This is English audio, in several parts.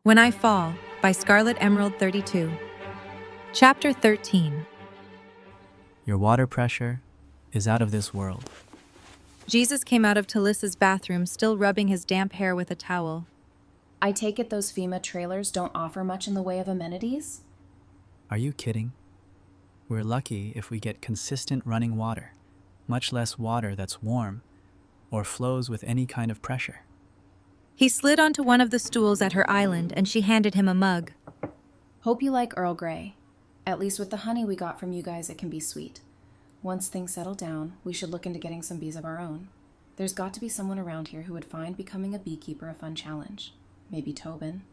When I Fall by Scarlet Emerald 32. Chapter 13. Your water pressure is out of this world. Jesus came out of Talisa's bathroom, still rubbing his damp hair with a towel. I take it those FEMA trailers don't offer much in the way of amenities? Are you kidding? We're lucky if we get consistent running water, much less water that's warm or flows with any kind of pressure. He slid onto one of the stools at her island and she handed him a mug. Hope you like Earl Grey. At least with the honey we got from you guys, it can be sweet. Once things settle down, we should look into getting some bees of our own. There's got to be someone around here who would find becoming a beekeeper a fun challenge. Maybe Tobin.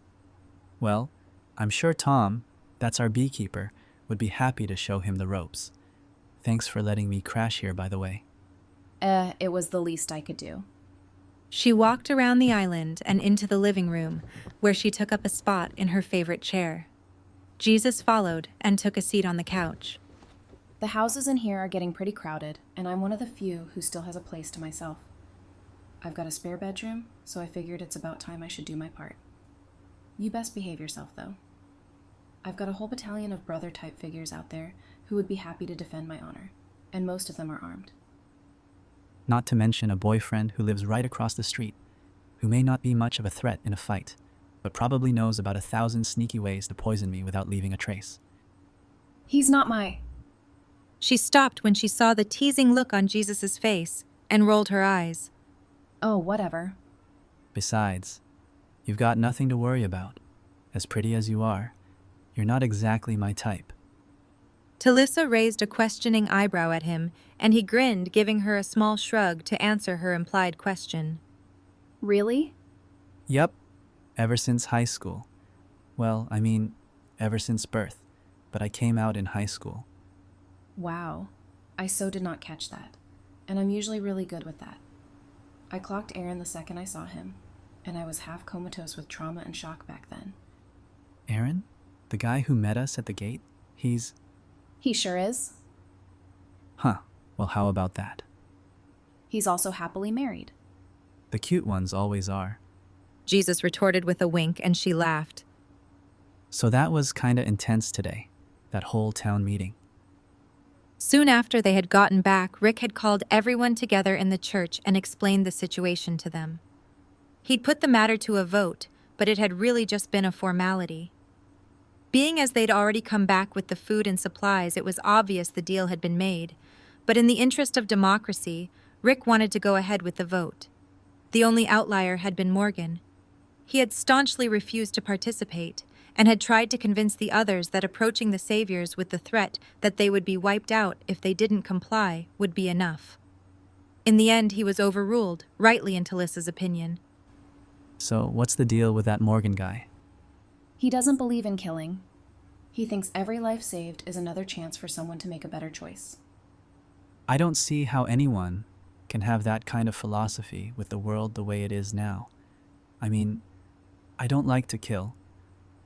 Well, I'm sure Tom, that's our beekeeper, would be happy to show him the ropes. Thanks for letting me crash here, by the way. It was the least I could do. She walked around the island and into the living room, where she took up a spot in her favorite chair. Jesus followed and took a seat on the couch. The houses in here are getting pretty crowded, and I'm one of the few who still has a place to myself. I've got a spare bedroom, so I figured it's about time I should do my part. You best behave yourself, though. I've got a whole battalion of brother-type figures out there who would be happy to defend my honor, and most of them are armed. Not to mention a boyfriend who lives right across the street, who may not be much of a threat in a fight, but probably knows about 1,000 sneaky ways to poison me without leaving a trace. He's not my... She stopped when she saw the teasing look on Jesus' face and rolled her eyes. Oh, whatever. Besides, you've got nothing to worry about. As pretty as you are, you're not exactly my type. Talisa raised a questioning eyebrow at him, and he grinned, giving her a small shrug to answer her implied question. Really? Yep, ever since high school. Well, I mean, ever since birth, but I came out in high school. Wow. I so did not catch that, and I'm usually really good with that. I clocked Aaron the second I saw him, and I was half comatose with trauma and shock back then. Aaron? The guy who met us at the gate? He sure is. Huh, well how about that? He's also happily married. The cute ones always are. Jesus retorted with a wink, and she laughed. So that was kinda intense today, that whole town meeting. Soon after they had gotten back, Rick had called everyone together in the church and explained the situation to them. He'd put the matter to a vote, but it had really just been a formality. Being as they'd already come back with the food and supplies, it was obvious the deal had been made. But in the interest of democracy, Rick wanted to go ahead with the vote. The only outlier had been Morgan. He had staunchly refused to participate, and had tried to convince the others that approaching the Saviors with the threat that they would be wiped out if they didn't comply would be enough. In the end, he was overruled, rightly in Talisa's opinion. So what's the deal with that Morgan guy? He doesn't believe in killing. He thinks every life saved is another chance for someone to make a better choice. I don't see how anyone can have that kind of philosophy with the world the way it is now. I mean, I don't like to kill.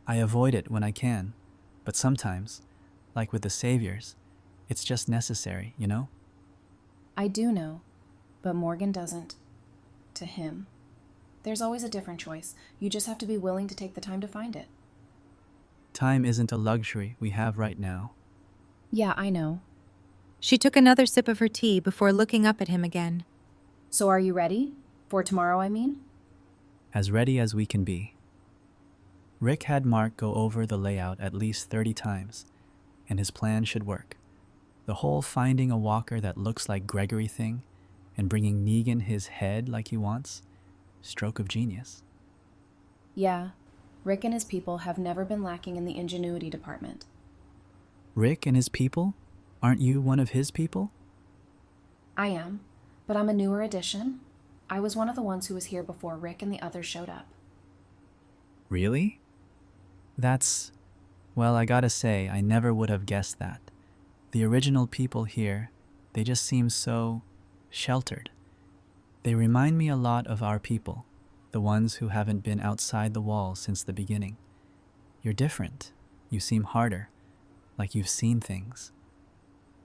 I avoid it when I can, but sometimes, like with the Saviors, it's just necessary, you know? I do know, but Morgan doesn't. To him. There's always a different choice. You just have to be willing to take the time to find it. Time isn't a luxury we have right now. Yeah, I know. She took another sip of her tea before looking up at him again. So are you ready? For tomorrow, I mean? As ready as we can be. Rick had Mark go over the layout at least 30 times, and his plan should work. The whole finding a walker that looks like Gregory thing, and bringing Negan his head like he wants, stroke of genius. Yeah, Rick and his people have never been lacking in the ingenuity department. Rick and his people? Aren't you one of his people? I am, but I'm a newer addition. I was one of the ones who was here before Rick and the others showed up. Really? Well, I gotta say, I never would have guessed that. The original people here, they just seem so sheltered. They remind me a lot of our people, the ones who haven't been outside the walls since the beginning. You're different. You seem harder, like you've seen things.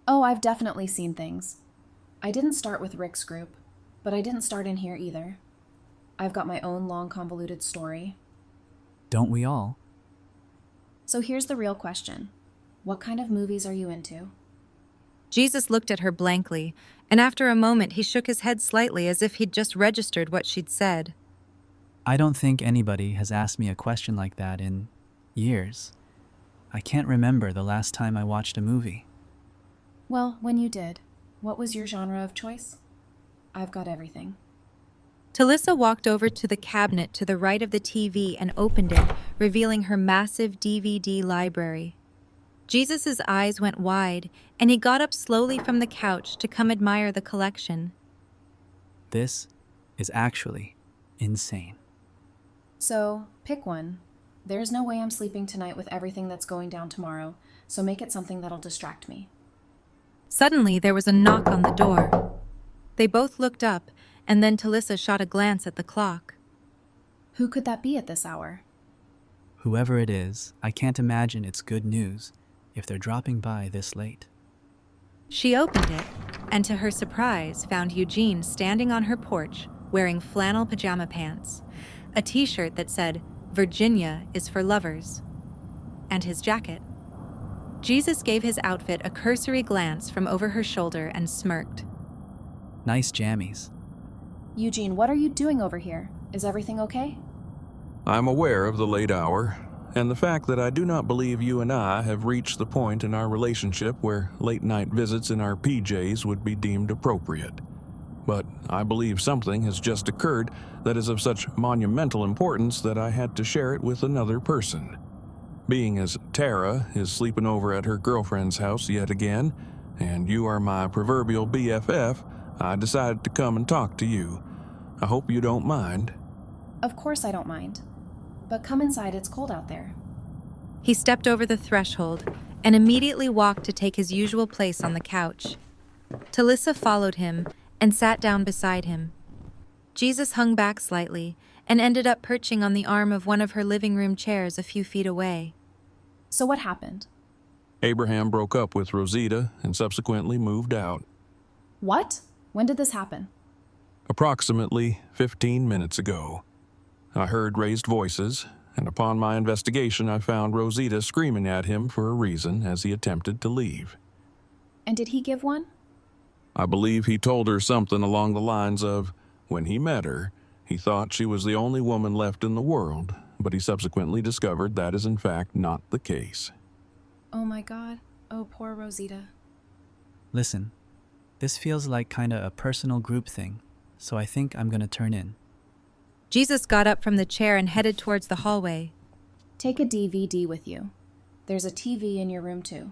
Oh, I've definitely seen things. I didn't start with Rick's group, but I didn't start in here either. I've got my own long, convoluted story. Don't we all? So here's the real question. What kind of movies are you into? Jesus looked at her blankly, and after a moment he shook his head slightly as if he'd just registered what she'd said. I don't think anybody has asked me a question like that in years. I can't remember the last time I watched a movie. Well, when you did, what was your genre of choice? I've got everything. Talisa walked over to the cabinet to the right of the TV and opened it, revealing her massive DVD library. Jesus' eyes went wide, and he got up slowly from the couch to come admire the collection. This is actually insane. So, pick one. There's no way I'm sleeping tonight with everything that's going down tomorrow, so make it something that'll distract me. Suddenly, there was a knock on the door. They both looked up, and then Talisa shot a glance at the clock. Who could that be at this hour? Whoever it is, I can't imagine it's good news if they're dropping by this late. She opened it, and to her surprise, found Eugene standing on her porch, wearing flannel pajama pants, a t-shirt that said, "Virginia is for lovers," and his jacket. Jesus gave his outfit a cursory glance from over her shoulder and smirked. Nice jammies. Eugene, what are you doing over here? Is everything okay? I'm aware of the late hour, and the fact that I do not believe you and I have reached the point in our relationship where late-night visits in our PJs would be deemed appropriate. But I believe something has just occurred that is of such monumental importance that I had to share it with another person. Being as Tara is sleeping over at her girlfriend's house yet again, and you are my proverbial BFF, I decided to come and talk to you. I hope you don't mind. Of course I don't mind. But come inside, it's cold out there. He stepped over the threshold and immediately walked to take his usual place on the couch. Talisa followed him and sat down beside him. Jesus hung back slightly and ended up perching on the arm of one of her living room chairs a few feet away. So what happened? Abraham broke up with Rosita and subsequently moved out. What? When did this happen? Approximately 15 minutes ago. I heard raised voices, and upon my investigation I found Rosita screaming at him for a reason as he attempted to leave. And did he give one? I believe he told her something along the lines of, when he met her, he thought she was the only woman left in the world, but he subsequently discovered that is in fact not the case. Oh my God. Oh, poor Rosita. Listen, this feels like kinda a personal group thing, so I think I'm gonna turn in. Jesus got up from the chair and headed towards the hallway. Take a DVD with you. There's a TV in your room too.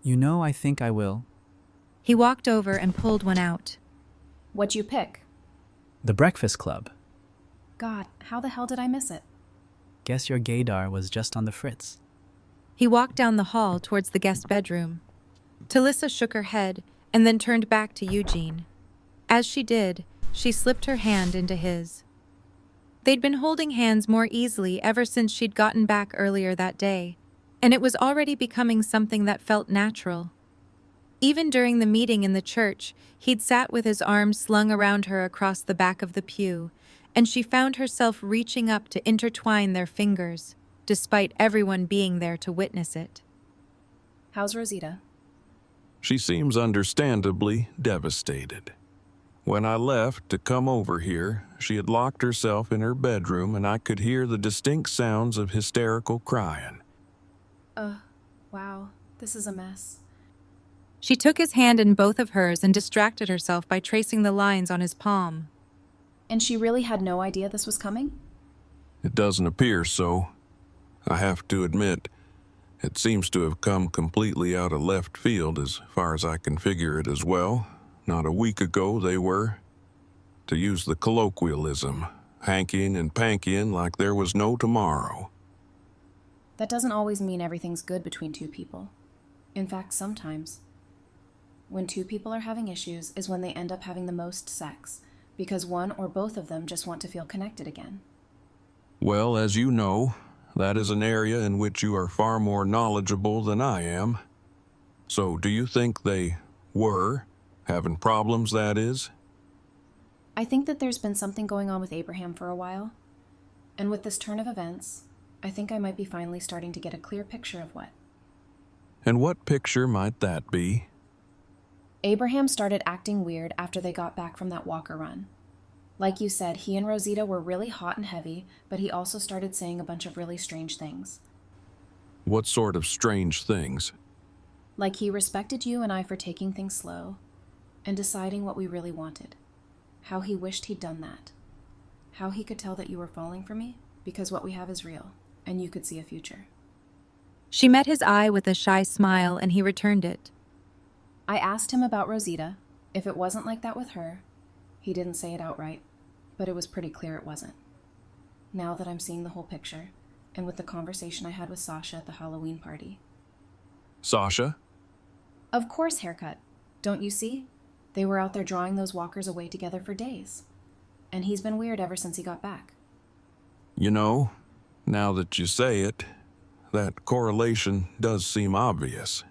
You know, I think I will. He walked over and pulled one out. What'd you pick? The Breakfast Club. God, how the hell did I miss it? Guess your gaydar was just on the fritz. He walked down the hall towards the guest bedroom. Talisa shook her head and then turned back to Eugene. As she did, she slipped her hand into his. They'd been holding hands more easily ever since she'd gotten back earlier that day, and it was already becoming something that felt natural. Even during the meeting in the church, he'd sat with his arms slung around her across the back of the pew, and she found herself reaching up to intertwine their fingers, despite everyone being there to witness it. How's Rosita? She seems understandably devastated. When I left to come over here, she had locked herself in her bedroom and I could hear the distinct sounds of hysterical crying. Wow, this is a mess. She took his hand in both of hers and distracted herself by tracing the lines on his palm. And she really had no idea this was coming? It doesn't appear so. I have to admit, it seems to have come completely out of left field as far as I can figure it as well. Not a week ago they were, to use the colloquialism, hankying and pankying like there was no tomorrow. That doesn't always mean everything's good between two people. In fact, sometimes. When two people are having issues is when they end up having the most sex, because one or both of them just want to feel connected again. Well, as you know, that is an area in which you are far more knowledgeable than I am. So do you think they were having problems, that is? I think that there's been something going on with Abraham for a while. And with this turn of events, I think I might be finally starting to get a clear picture of what. And what picture might that be? Abraham started acting weird after they got back from that walker run. Like you said, he and Rosita were really hot and heavy, but he also started saying a bunch of really strange things. What sort of strange things? Like he respected you and I for taking things slow and deciding what we really wanted. How he wished he'd done that. How he could tell that you were falling for me because what we have is real and you could see a future. She met his eye with a shy smile and he returned it. I asked him about Rosita, if it wasn't like that with her. He didn't say it outright, but it was pretty clear it wasn't. Now that I'm seeing the whole picture, and with the conversation I had with Sasha at the Halloween party. Sasha? Of course, haircut. Don't you see? They were out there drawing those walkers away together for days. And he's been weird ever since he got back. You know, now that you say it, that correlation does seem obvious.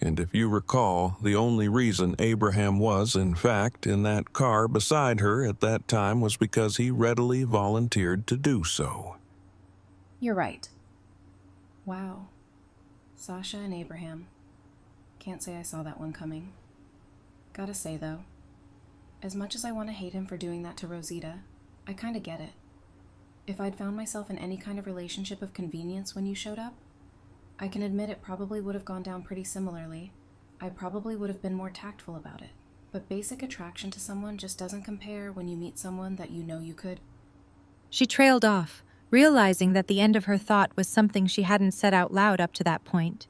And if you recall, the only reason Abraham was, in fact, in that car beside her at that time was because he readily volunteered to do so. You're right. Wow. Sasha and Abraham. Can't say I saw that one coming. Gotta say, though, as much as I want to hate him for doing that to Rosita, I kinda get it. If I'd found myself in any kind of relationship of convenience when you showed up, I can admit it probably would have gone down pretty similarly. I probably would have been more tactful about it. But basic attraction to someone just doesn't compare when you meet someone that you know you could. She trailed off, realizing that the end of her thought was something she hadn't said out loud up to that point.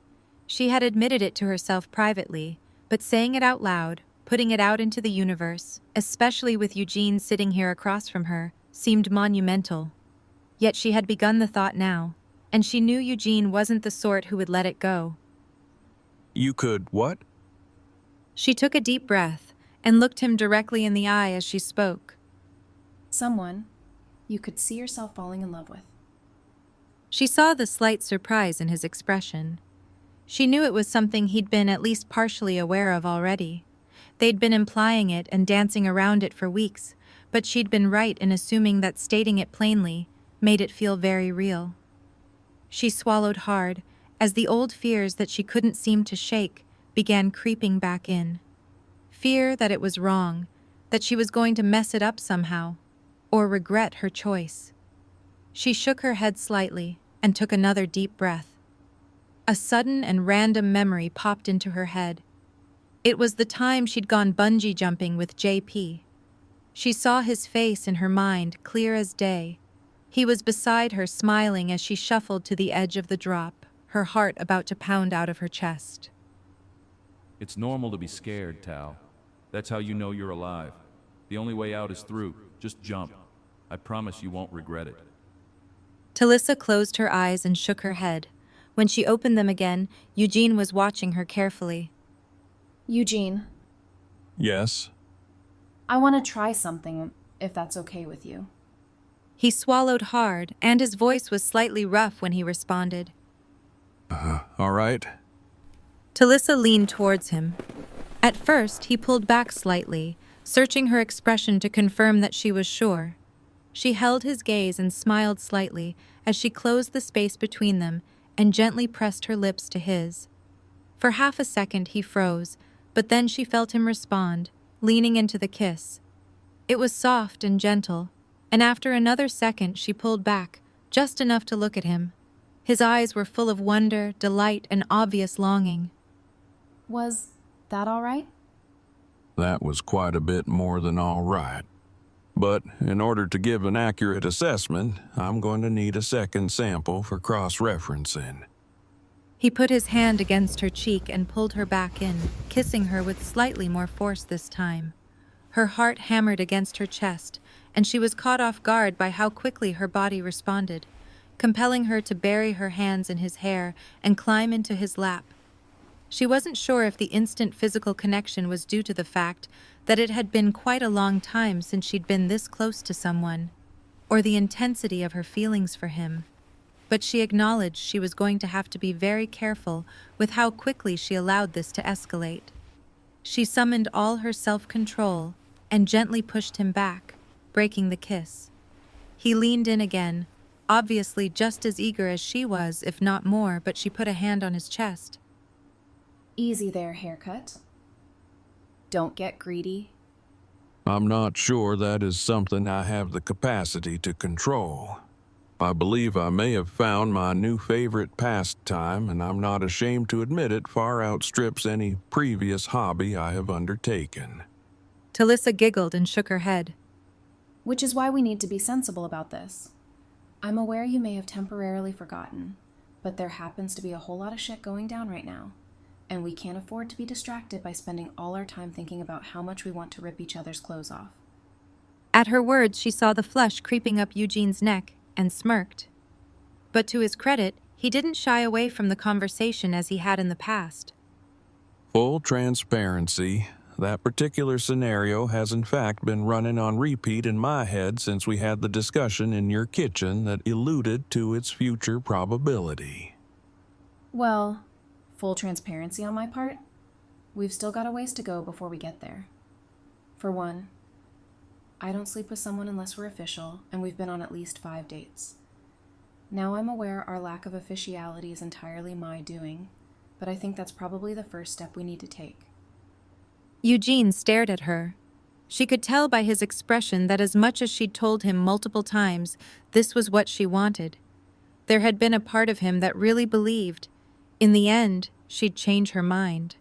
She had admitted it to herself privately, but saying it out loud, putting it out into the universe, especially with Eugene sitting here across from her, seemed monumental. Yet she had begun the thought now, and she knew Eugene wasn't the sort who would let it go. You could what? She took a deep breath and looked him directly in the eye as she spoke. Someone you could see yourself falling in love with. She saw the slight surprise in his expression. She knew it was something he'd been at least partially aware of already. They'd been implying it and dancing around it for weeks, but she'd been right in assuming that stating it plainly made it feel very real. She swallowed hard as the old fears that she couldn't seem to shake began creeping back in. Fear that it was wrong, that she was going to mess it up somehow, or regret her choice. She shook her head slightly and took another deep breath. A sudden and random memory popped into her head. It was the time she'd gone bungee jumping with JP. She saw his face in her mind, clear as day. He was beside her, smiling as she shuffled to the edge of the drop, her heart about to pound out of her chest. It's normal to be scared, Tal. That's how you know you're alive. The only way out is through. Just jump. I promise you won't regret it. Talisa closed her eyes and shook her head. When she opened them again, Eugene was watching her carefully. Eugene, Yes? I want to try something, if that's okay with you. He swallowed hard, and his voice was slightly rough when he responded. All right. Talisa leaned towards him. At first, he pulled back slightly, searching her expression to confirm that she was sure. She held his gaze and smiled slightly as she closed the space between them and gently pressed her lips to his. For half a second, he froze, but then she felt him respond, leaning into the kiss. It was soft and gentle, and after another second, she pulled back, just enough to look at him. His eyes were full of wonder, delight, and obvious longing. Was that all right? That was quite a bit more than all right. But in order to give an accurate assessment, I'm going to need a second sample for cross-referencing. He put his hand against her cheek and pulled her back in, kissing her with slightly more force this time. Her heart hammered against her chest, and she was caught off guard by how quickly her body responded, compelling her to bury her hands in his hair and climb into his lap. She wasn't sure if the instant physical connection was due to the fact that it had been quite a long time since she'd been this close to someone, or the intensity of her feelings for him. But she acknowledged she was going to have to be very careful with how quickly she allowed this to escalate. She summoned all her self-control and gently pushed him back, breaking the kiss. He leaned in again, obviously just as eager as she was, if not more, but she put a hand on his chest. Easy there, haircut. Don't get greedy. I'm not sure that is something I have the capacity to control. I believe I may have found my new favorite pastime, and I'm not ashamed to admit it far outstrips any previous hobby I have undertaken. Talisa giggled and shook her head. Which is why we need to be sensible about this. I'm aware you may have temporarily forgotten, but there happens to be a whole lot of shit going down right now, and we can't afford to be distracted by spending all our time thinking about how much we want to rip each other's clothes off. At her words, she saw the flush creeping up Eugene's neck and smirked. But to his credit, he didn't shy away from the conversation as he had in the past. Full transparency, that particular scenario has in fact been running on repeat in my head since we had the discussion in your kitchen that alluded to its future probability. Well, full transparency on my part, we've still got a ways to go before we get there. For one, I don't sleep with someone unless we're official, and we've been on at least 5 dates. Now I'm aware our lack of officiality is entirely my doing, but I think that's probably the first step we need to take. Eugene stared at her. She could tell by his expression that as much as she'd told him multiple times, this was what she wanted. There had been a part of him that really believed, in the end, she'd change her mind.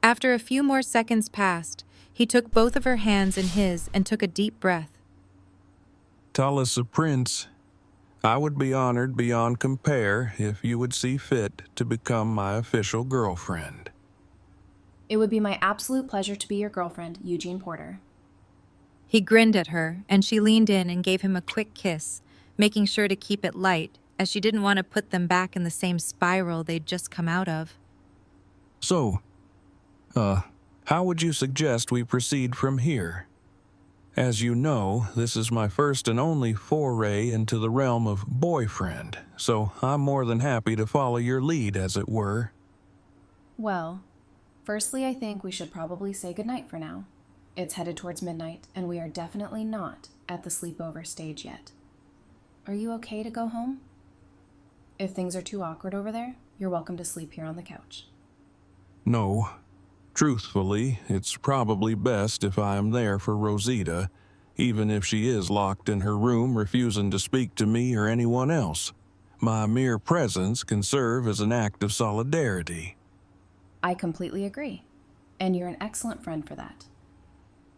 After a few more seconds passed, he took both of her hands in his and took a deep breath. Talisa Prince, I would be honored beyond compare if you would see fit to become my official girlfriend. It would be my absolute pleasure to be your girlfriend, Eugene Porter. He grinned at her, and she leaned in and gave him a quick kiss, making sure to keep it light, as she didn't want to put them back in the same spiral they'd just come out of. So, how would you suggest we proceed from here? As you know, this is my first and only foray into the realm of boyfriend, so I'm more than happy to follow your lead, as it were. Well, firstly, I think we should probably say goodnight for now. It's headed towards midnight, and we are definitely not at the sleepover stage yet. Are you okay to go home? If things are too awkward over there, you're welcome to sleep here on the couch. No. Truthfully, it's probably best if I am there for Rosita, even if she is locked in her room refusing to speak to me or anyone else. My mere presence can serve as an act of solidarity. I completely agree, and you're an excellent friend for that.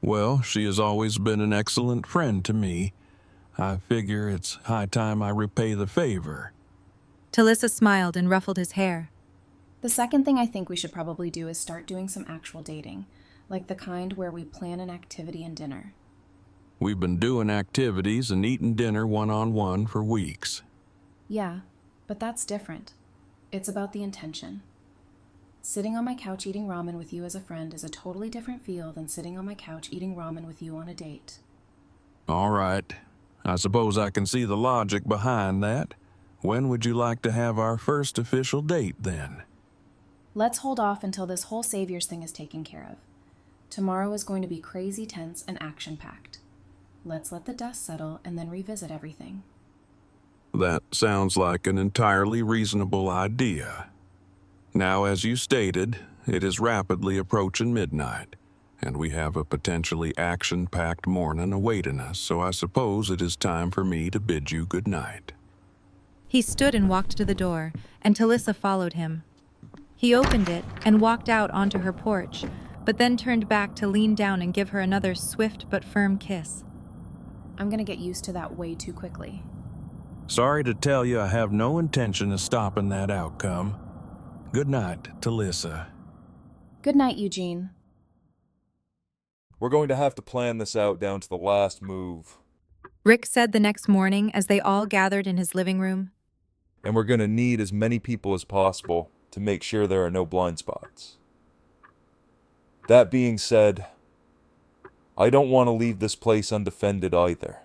Well, she has always been an excellent friend to me. I figure it's high time I repay the favor. Talisa smiled and ruffled his hair. The second thing I think we should probably do is start doing some actual dating, like the kind where we plan an activity and dinner. We've been doing activities and eating dinner one-on-one for weeks. Yeah, but that's different. It's about the intention. Sitting on my couch eating ramen with you as a friend is a totally different feel than sitting on my couch eating ramen with you on a date. All right. I suppose I can see the logic behind that. When would you like to have our first official date, then? Let's hold off until this whole Saviors thing is taken care of. Tomorrow is going to be crazy tense and action-packed. Let's let the dust settle and then revisit everything. That sounds like an entirely reasonable idea. Now, as you stated, it is rapidly approaching midnight, and we have a potentially action-packed morning awaiting us, so I suppose it is time for me to bid you good night. He stood and walked to the door, and Talisa followed him. He opened it and walked out onto her porch, but then turned back to lean down and give her another swift but firm kiss. I'm gonna get used to that way too quickly. Sorry to tell you I have no intention of stopping that outcome. Good night, Talisa. Good night, Eugene. We're going to have to plan this out down to the last move. Rick said the next morning as they all gathered in his living room. And we're going to need as many people as possible to make sure there are no blind spots. That being said, I don't want to leave this place undefended either.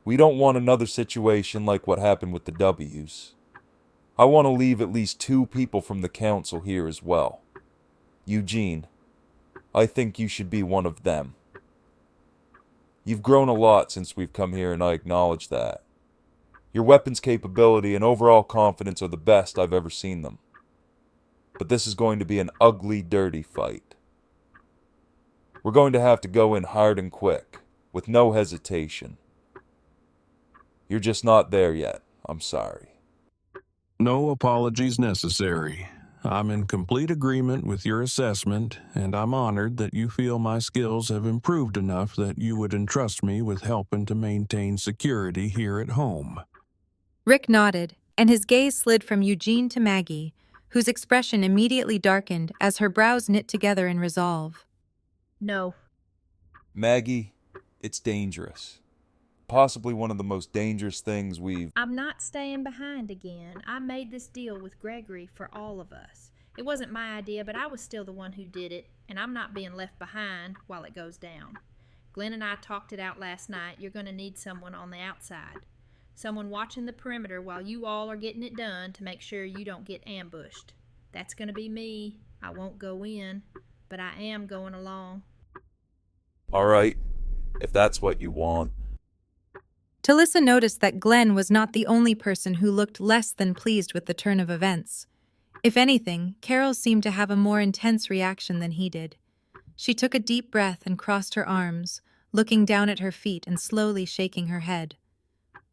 We don't want another situation like what happened with the W's. I want to leave at least 2 people from the council here as well. Eugene, I think you should be one of them. You've grown a lot since we've come here, and I acknowledge that. Your weapons capability and overall confidence are the best I've ever seen them. But this is going to be an ugly, dirty fight. We're going to have to go in hard and quick, with no hesitation. You're just not there yet. I'm sorry. No apologies necessary. I'm in complete agreement with your assessment, and I'm honored that you feel my skills have improved enough that you would entrust me with helping to maintain security here at home. Rick nodded, and his gaze slid from Eugene to Maggie, whose expression immediately darkened as her brows knit together in resolve. No. Maggie, it's dangerous. Possibly one of the most dangerous things we've... I'm not staying behind again. I made this deal with Gregory for all of us. It wasn't my idea, but I was still the one who did it, and I'm not being left behind while it goes down. Glenn and I talked it out last night. You're going to need someone on the outside. Someone watching the perimeter while you all are getting it done to make sure you don't get ambushed. That's going to be me. I won't go in, but I am going along. All right, if that's what you want. Talisa noticed that Glenn was not the only person who looked less than pleased with the turn of events. If anything, Carol seemed to have a more intense reaction than he did. She took a deep breath and crossed her arms, looking down at her feet and slowly shaking her head.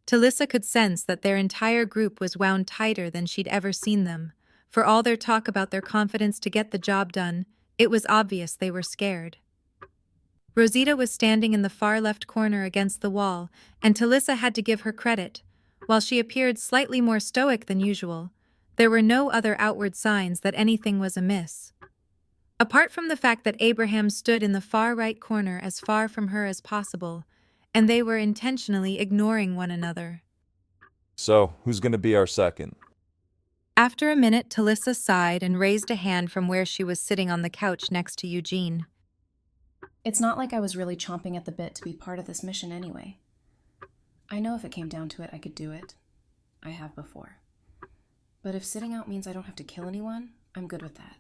Talisa could sense that their entire group was wound tighter than she'd ever seen them. For all their talk about their confidence to get the job done, it was obvious they were scared. Rosita was standing in the far left corner against the wall, and Talisa had to give her credit. While she appeared slightly more stoic than usual, there were no other outward signs that anything was amiss. Apart from the fact that Abraham stood in the far right corner as far from her as possible, and they were intentionally ignoring one another. So, who's going to be our second? After a minute, Talisa sighed and raised a hand from where she was sitting on the couch next to Eugene. It's not like I was really chomping at the bit to be part of this mission anyway. I know if it came down to it, I could do it. I have before. But if sitting out means I don't have to kill anyone, I'm good with that.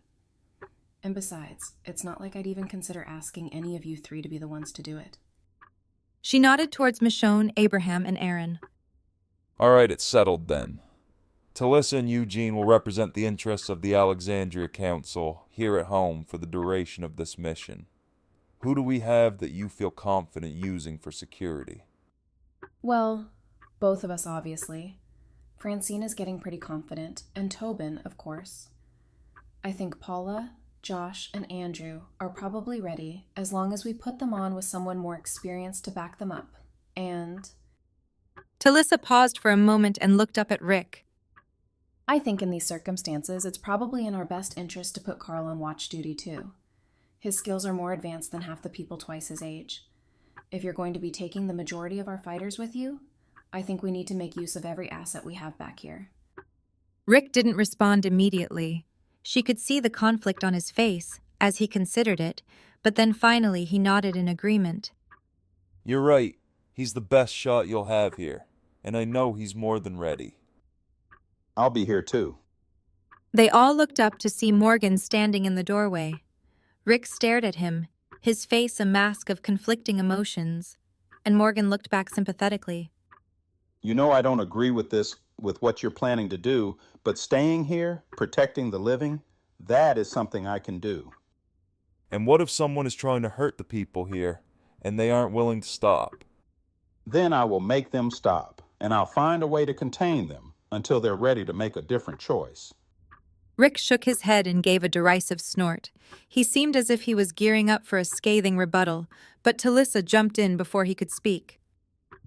And besides, it's not like I'd even consider asking any of you three to be the ones to do it. She nodded towards Michonne, Abraham, and Aaron. All right, it's settled then. Talisa and Eugene will represent the interests of the Alexandria Council here at home for the duration of this mission. Who do we have that you feel confident using for security? Well, both of us obviously. Francine is getting pretty confident, and Tobin, of course. I think Paula, Josh, and Andrew are probably ready as long as we put them on with someone more experienced to back them up. And Talisa paused for a moment and looked up at Rick. I think in these circumstances, it's probably in our best interest to put Carl on watch duty too. His skills are more advanced than half the people twice his age. If you're going to be taking the majority of our fighters with you, I think we need to make use of every asset we have back here. Rick didn't respond immediately. She could see the conflict on his face as he considered it, but then finally he nodded in agreement. You're right. He's the best shot you'll have here, and I know he's more than ready. I'll be here too. They all looked up to see Morgan standing in the doorway. Rick stared at him, his face a mask of conflicting emotions, and Morgan looked back sympathetically. You know I don't agree with what you're planning to do, but staying here, protecting the living, that is something I can do. And what if someone is trying to hurt the people here, and they aren't willing to stop? Then I will make them stop, and I'll find a way to contain them until they're ready to make a different choice. Rick shook his head and gave a derisive snort. He seemed as if he was gearing up for a scathing rebuttal, but Talisa jumped in before he could speak.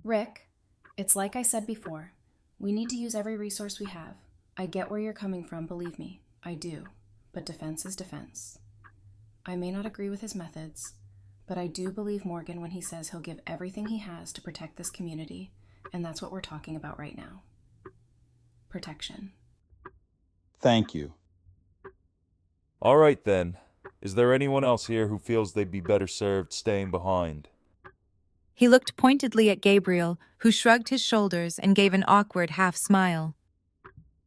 Rick, it's like I said before. We need to use every resource we have. I get where you're coming from, believe me. I do. But defense is defense. I may not agree with his methods, but I do believe Morgan when he says he'll give everything he has to protect this community, and that's what we're talking about right now. Protection. Thank you. All right then. Is there anyone else here who feels they'd be better served staying behind? He looked pointedly at Gabriel, who shrugged his shoulders and gave an awkward half-smile.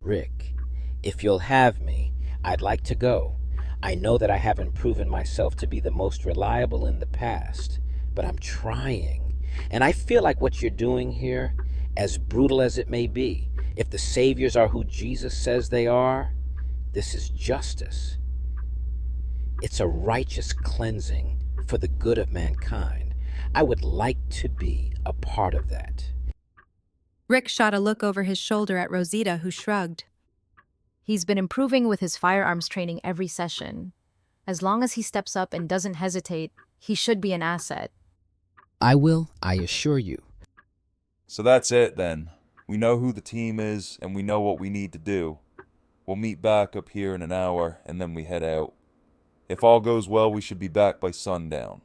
Rick, if you'll have me, I'd like to go. I know that I haven't proven myself to be the most reliable in the past, but I'm trying. And I feel like what you're doing here, as brutal as it may be, if the saviors are who Jesus says they are, this is justice. It's a righteous cleansing for the good of mankind. I would like to be a part of that. Rick shot a look over his shoulder at Rosita, who shrugged. He's been improving with his firearms training every session. As long as he steps up and doesn't hesitate, he should be an asset. I assure you. So that's it then. We know who the team is, and we know what we need to do. We'll meet back up here in an hour, and then we head out. If all goes well, we should be back by sundown.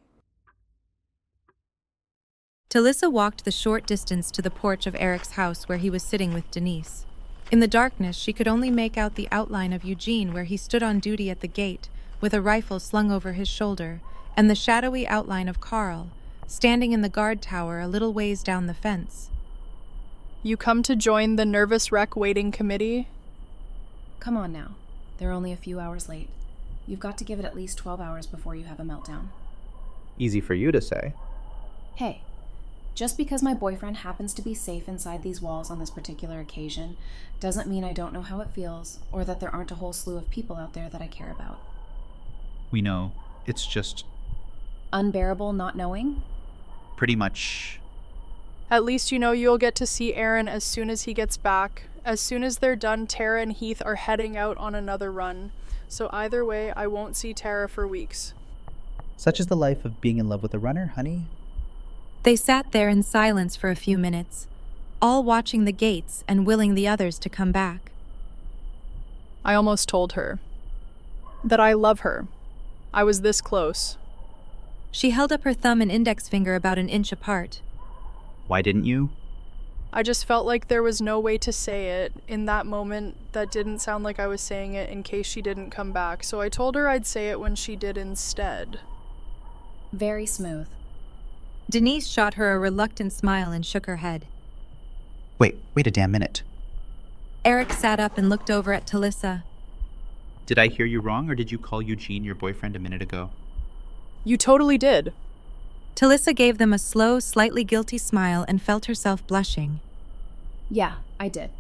Talisa walked the short distance to the porch of Eric's house where he was sitting with Denise. In the darkness, she could only make out the outline of Eugene where he stood on duty at the gate, with a rifle slung over his shoulder, and the shadowy outline of Carl, standing in the guard tower a little ways down the fence. You come to join the nervous wreck waiting committee? Come on now. They're only a few hours late. You've got to give it at least 12 hours before you have a meltdown. Easy for you to say. Hey, just because my boyfriend happens to be safe inside these walls on this particular occasion doesn't mean I don't know how it feels, or that there aren't a whole slew of people out there that I care about. We know. It's just Unbearable not knowing? pretty much. At least you know you'll get to see Aaron as soon as he gets back. As soon as they're done, Tara and Heath are heading out on another run. So either way, I won't see Tara for weeks. Such is the life of being in love with a runner, honey. They sat there in silence for a few minutes, all watching the gates and willing the others to come back. I almost told her that I love her. I was this close. She held up her thumb and index finger about an inch apart. Why didn't you? I just felt like there was no way to say it. In that moment, that didn't sound like I was saying it in case she didn't come back, so I told her I'd say it when she did instead. Very smooth. Denise shot her a reluctant smile and shook her head. Wait a damn minute. Eric sat up and looked over at Talisa. Did I hear you wrong, or did you call Eugene your boyfriend a minute ago? You totally did. Talisa gave them a slow, slightly guilty smile and felt herself blushing. Yeah, I did.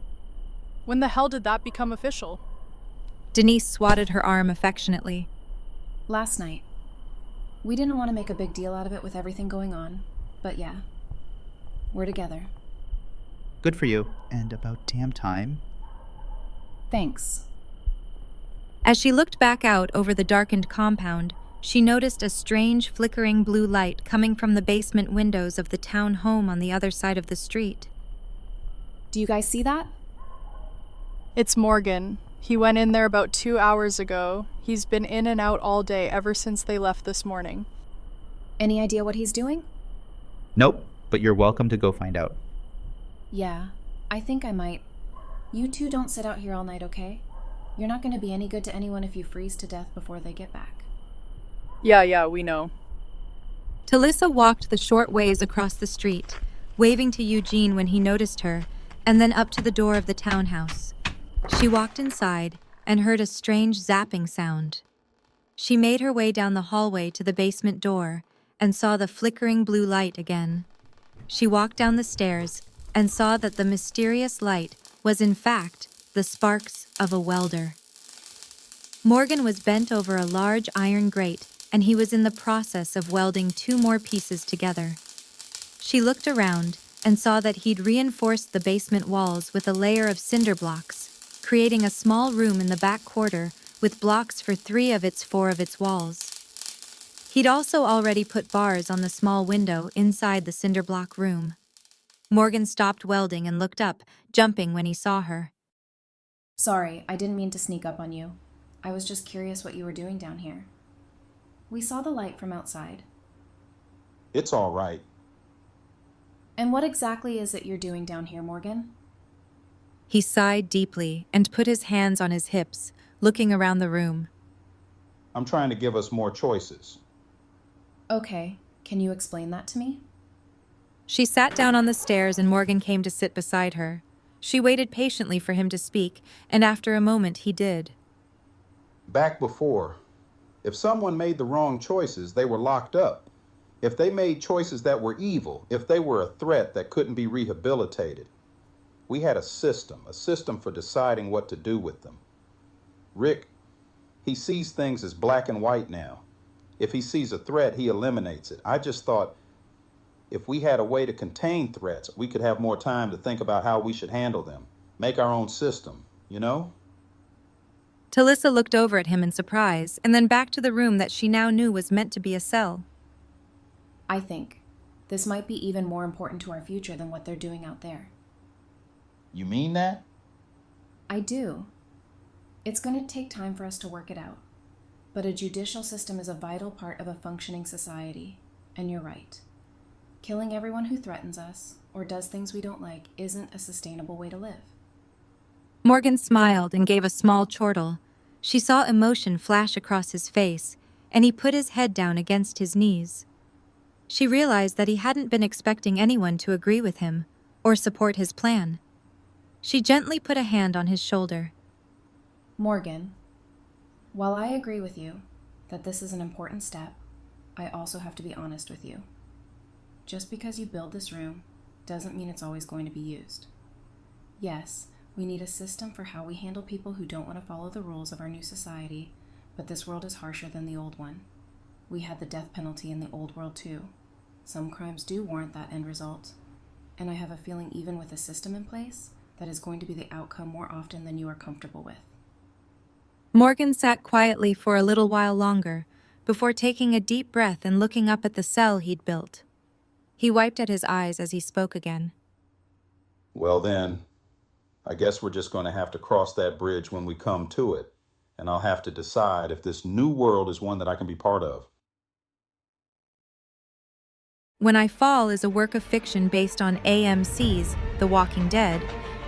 When the hell did that become official? Denise swatted her arm affectionately. Last night. We didn't want to make a big deal out of it with everything going on, but yeah, we're together. Good for you. And about damn time. Thanks. As she looked back out over the darkened compound, she noticed a strange flickering blue light coming from the basement windows of the town home on the other side of the street. Do you guys see that? It's Morgan. He went in there about 2 hours ago. He's been in and out all day ever since they left this morning. Any idea what he's doing? Nope, but you're welcome to go find out. Yeah, I think I might. You two don't sit out here all night, okay? You're not going to be any good to anyone if you freeze to death before they get back. Yeah, we know. Talisa walked the short ways across the street, waving to Eugene when he noticed her, and then up to the door of the townhouse. She walked inside and heard a strange zapping sound. She made her way down the hallway to the basement door and saw the flickering blue light again. She walked down the stairs and saw that the mysterious light was in fact the sparks of a welder. Morgan was bent over a large iron grate, and he was in the process of welding 2 more pieces together. She looked around and saw that he'd reinforced the basement walls with a layer of cinder blocks, creating a small room in the back quarter with blocks for 3 of its 4 of its walls. He'd also already put bars on the small window inside the cinder block room. Morgan stopped welding and looked up, jumping when he saw her. Sorry, I didn't mean to sneak up on you. I was just curious what you were doing down here. We saw the light from outside. It's all right. And what exactly is it you're doing down here, Morgan? He sighed deeply and put his hands on his hips, looking around the room. I'm trying to give us more choices. Okay, can you explain that to me? She sat down on the stairs and Morgan came to sit beside her. She waited patiently for him to speak, and after a moment he did. Back before, if someone made the wrong choices, they were locked up. If they made choices that were evil, if they were a threat that couldn't be rehabilitated, We had a system for deciding what to do with them. Rick, he sees things as black and white now. If he sees a threat, he eliminates it. I just thought if we had a way to contain threats, we could have more time to think about how we should handle them. Make our own system, you know? Talisa looked over at him in surprise, and then back to the room that she now knew was meant to be a cell. I think this might be even more important to our future than what they're doing out there. You mean that? I do. It's going to take time for us to work it out. But a judicial system is a vital part of a functioning society. And you're right. Killing everyone who threatens us or does things we don't like isn't a sustainable way to live. Morgan smiled and gave a small chortle. She saw emotion flash across his face, and he put his head down against his knees. She realized that he hadn't been expecting anyone to agree with him or support his plan. She gently put a hand on his shoulder. Morgan, while I agree with you that this is an important step, I also have to be honest with you. Just because you build this room doesn't mean it's always going to be used. Yes, we need a system for how we handle people who don't want to follow the rules of our new society, but this world is harsher than the old one. We had the death penalty in the old world too. Some crimes do warrant that end result. And I have a feeling even with a system in place, that is going to be the outcome more often than you are comfortable with. Morgan sat quietly for a little while longer, before taking a deep breath and looking up at the cell he'd built. He wiped at his eyes as he spoke again. Well then, I guess we're just going to have to cross that bridge when we come to it, and I'll have to decide if this new world is one that I can be part of. When I Fall is a work of fiction based on AMC's The Walking Dead.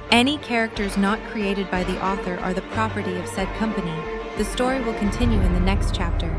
Any characters not created by the author are the property of said company. The story will continue in the next chapter.